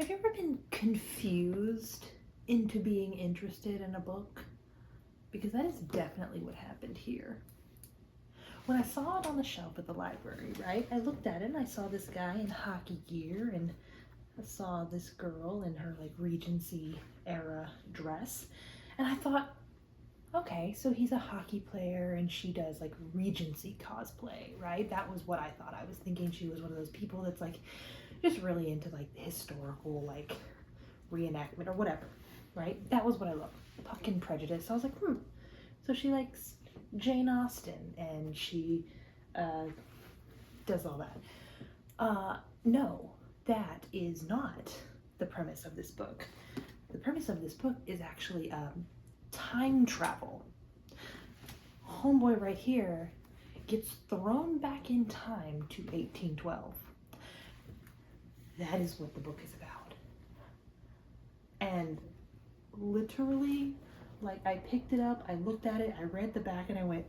Have you ever been confused into being interested in a book? Because that is definitely what happened here. When I saw it on the shelf at the library, right, I looked at it and I saw this guy in hockey gear, and I saw this girl in her like Regency era dress, and I thought, okay, so he's a hockey player and she does like Regency cosplay, right? That was what I thought. I was thinking she was one of those people that's like just really into like historical like reenactment or whatever, right? That was what I loved. Fucking Prejudice. I was like, so she likes Jane Austen and she does all that. No, that is not the premise of this book. The premise of this book is actually time travel. Homeboy right here gets thrown back in time to 1812. That is what the book is about. And literally, like, I picked it up, I looked at it, I read the back, and I went,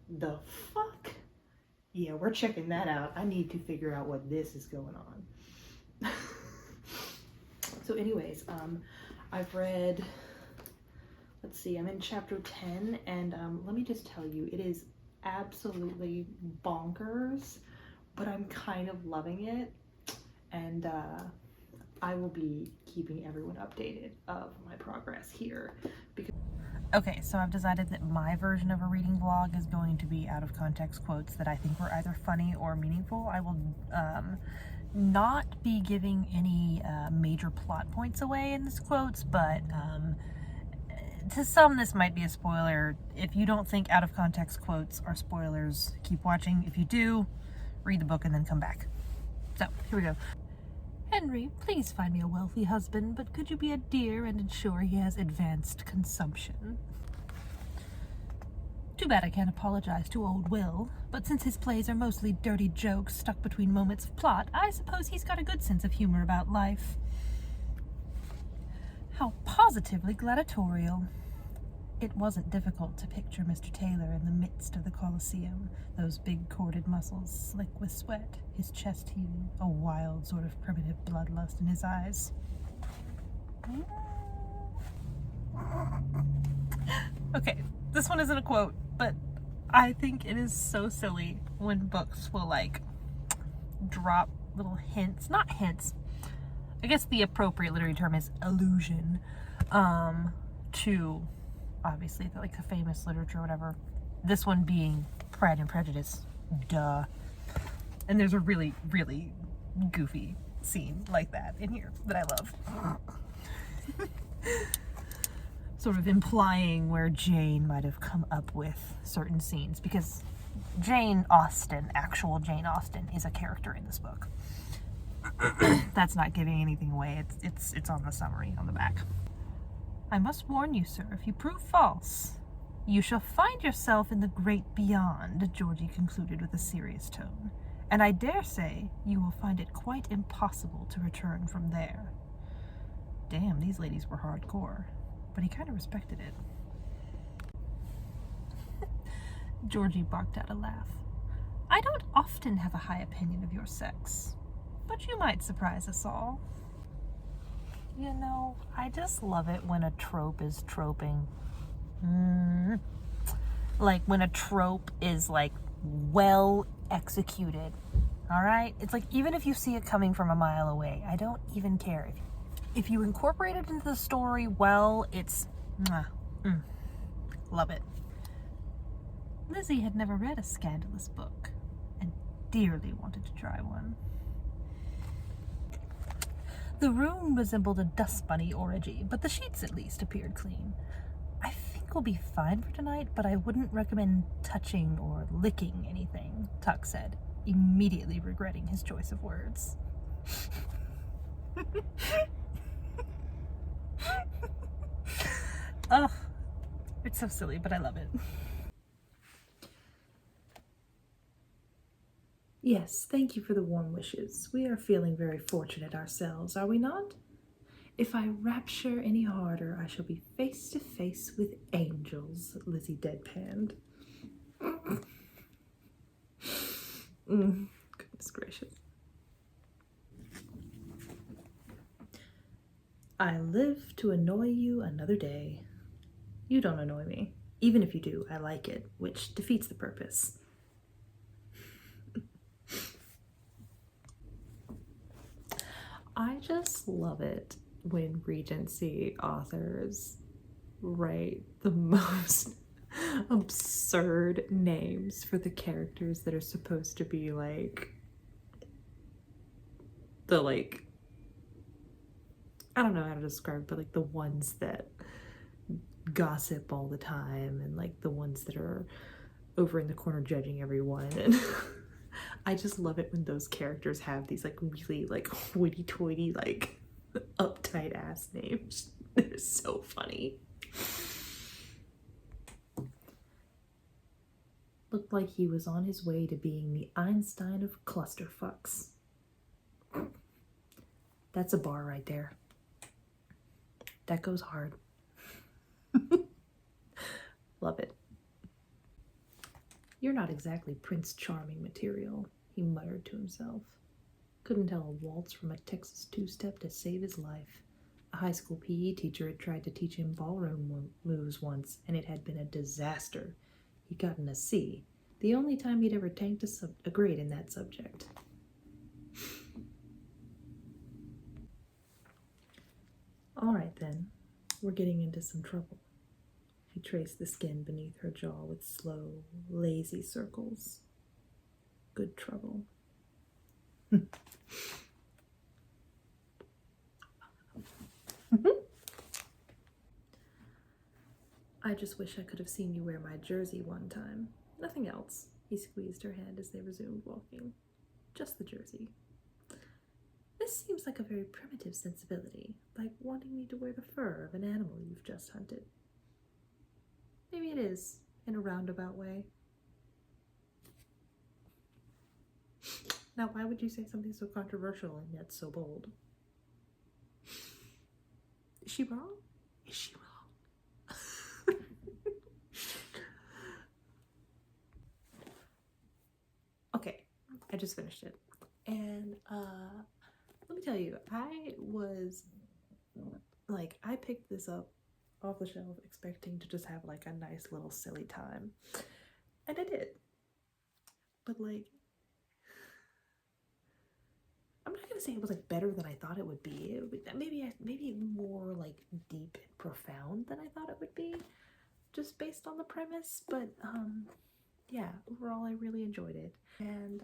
the fuck? Yeah, we're checking that out. I need to figure out what this is going on. So anyways, I've read, let's see, I'm in chapter 10, and let me just tell you, it is absolutely bonkers, but I'm kind of loving it, and I will be keeping everyone updated of my progress here. Okay, so I've decided that my version of a reading vlog is going to be out of context quotes that I think were either funny or meaningful. I will not be giving any major plot points away in these quotes, but to some this might be a spoiler. If you don't think out of context quotes are spoilers, keep watching. If you do, read the book and then come back. So, here we go. Henry, please find me a wealthy husband, but could you be a dear and ensure he has advanced consumption? Too bad I can't apologize to old Will, but since his plays are mostly dirty jokes stuck between moments of plot, I suppose he's got a good sense of humor about life. How positively gladiatorial. It wasn't difficult to picture Mr. Taylor in the midst of the Colosseum, those big corded muscles slick with sweat, his chest heaving, a wild sort of primitive bloodlust in his eyes. Okay, this one isn't a quote, but I think it is so silly when books will like drop little hints, not hints, I guess the appropriate literary term is allusion, to obviously like the famous literature or whatever. This one being Pride and Prejudice, duh. And there's a really, really goofy scene like that in here that I love. Sort of implying where Jane might have come up with certain scenes, because Jane Austen, actual Jane Austen, is a character in this book. That's not giving anything away. It's on the summary on the back. I must warn you, sir, if you prove false, you shall find yourself in the great beyond, Georgie concluded with a serious tone, and I dare say you will find it quite impossible to return from there. Damn, these ladies were hardcore, but he kind of respected it. Georgie barked out a laugh. I don't often have a high opinion of your sex, but you might surprise us all. You know, I just love it when a trope is troping. Like when a trope is like well executed. All right? It's like even if you see it coming from a mile away, I don't even care. If you incorporate it into the story well, it's love it. Lizzie had never read a scandalous book and dearly wanted to try one. The room resembled a dust bunny orgy, but the sheets at least appeared clean. I think we'll be fine for tonight, but I wouldn't recommend touching or licking anything, Tuck said, immediately regretting his choice of words. Ugh, it's so silly, but I love it. Yes, thank you for the warm wishes. We are feeling very fortunate ourselves, are we not? If I rapture any harder, I shall be face to face with angels, Lizzie deadpanned. Goodness gracious. I live to annoy you another day. You don't annoy me. Even if you do, I like it, which defeats the purpose. I just love it when Regency authors write the most absurd names for the characters that are supposed to be like the like I don't know how to describe, but like the ones that gossip all the time and like the ones that are over in the corner judging everyone. And I just love it when those characters have these like really like hoity-toity like uptight ass names. They're so funny. Looked like he was on his way to being the Einstein of clusterfucks. That's a bar right there. That goes hard. Love it. You're not exactly Prince Charming material, he muttered to himself. Couldn't tell a waltz from a Texas two-step to save his life. A high school PE teacher had tried to teach him ballroom moves once, and it had been a disaster. He'd gotten a C, the only time he'd ever tanked a grade in that subject. All right, then. We're getting into some trouble. He traced the skin beneath her jaw with slow, lazy circles. Good trouble. I just wish I could have seen you wear my jersey one time. Nothing else. He squeezed her hand as they resumed walking. Just the jersey. This seems like a very primitive sensibility, like wanting me to wear the fur of an animal you've just hunted. Maybe it is, in a roundabout way. Now, why would you say something so controversial and yet so bold? Is she wrong? Is she wrong? Okay, I just finished it. And let me tell you, I was like, I picked this up off the shelf expecting to just have like a nice little silly time. And I did. But like, I'm not gonna say it was like better than I thought it would be. Maybe more like deep and profound than I thought it would be, just based on the premise. But yeah, overall I really enjoyed it. And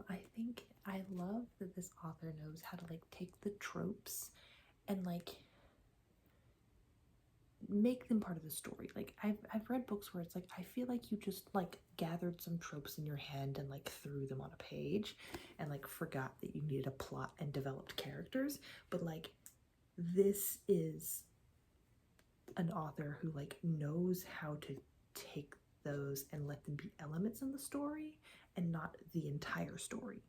I think I love that this author knows how to like take the tropes and like make them part of the story. Like I've read books where it's like I feel like you just like gathered some tropes in your hand and like threw them on a page and like forgot that you needed a plot and developed characters. But like this is an author who like knows how to take those and let them be elements in the story and not the entire story.